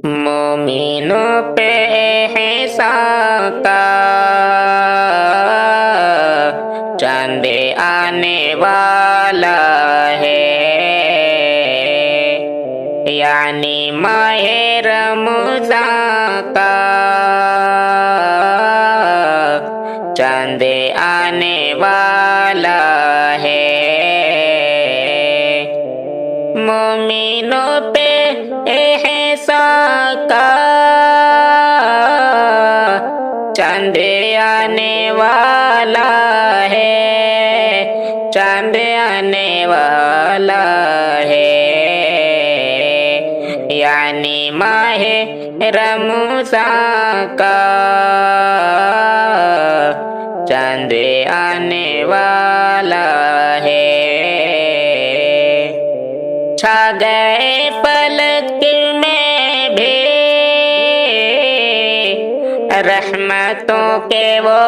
مومنوں پہ احسان کا چاند آنے والا ہے، یعنی ماہ رمضان کا چاند آنے والا ہے۔ مومنوں پہ احسان کا چاند آنے والا ہے، چاند آنے والا ہے، یعنی ماہ رمضان کا چاند آنے والا ہے۔ چھا گئے فلک میں بھی رحمتوں کے وہ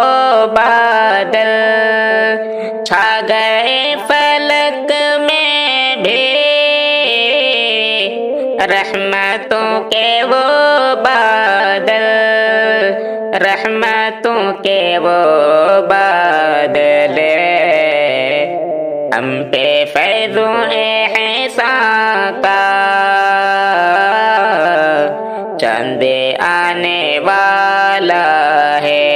بادل، چھا گئے فلک میں بھی رحمتوں کے وہ بادل، رحمتوں کے وہ بادل، ہم پہ فیض و احسان کا چاند آنے والا ہے۔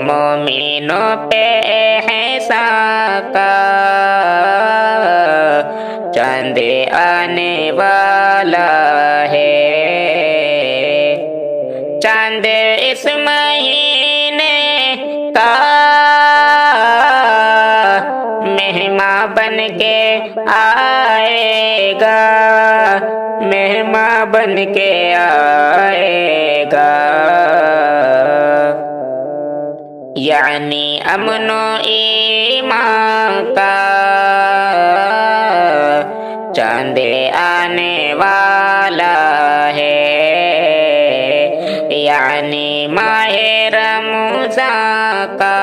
مومنوں پہ احسان کا چاند آنے والا ہے۔ چاند اس مہینے کا مہمان بن کے آئے گا، مہمان بن کے آئے گا، یعنی امن و ایمان کا چاند آنے والا ہے، یعنی ماہ رمضان کا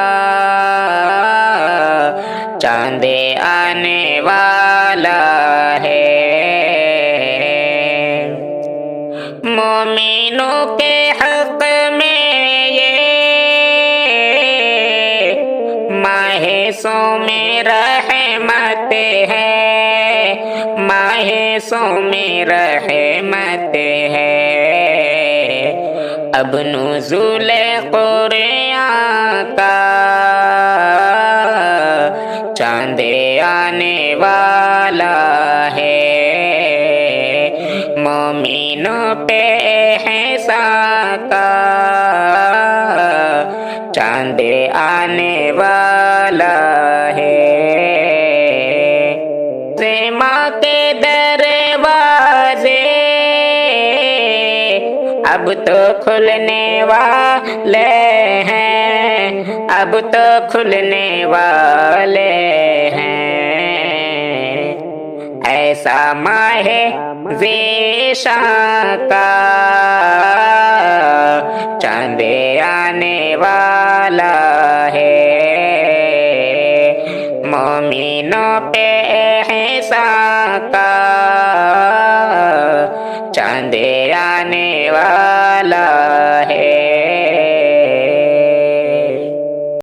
چاند آنے والا ہے۔ مومنوں کے حق میں یہ ماہ سوم رحمت ہے، ماہ سوم رحمت ہے، اب نزول قرآن کا چاند آنے والا ہے۔ مومنوں پہ احسان کا چاند آنے والا ہے۔ ماں کے دروازے اب تو کھلنے والے ہیں، اب تو کھلنے والے ہیں، ایسا ماہ ذیشان کا چاند آنے والا ہے۔ مومنوں پہ احسان کا چاند آنے والا ہے۔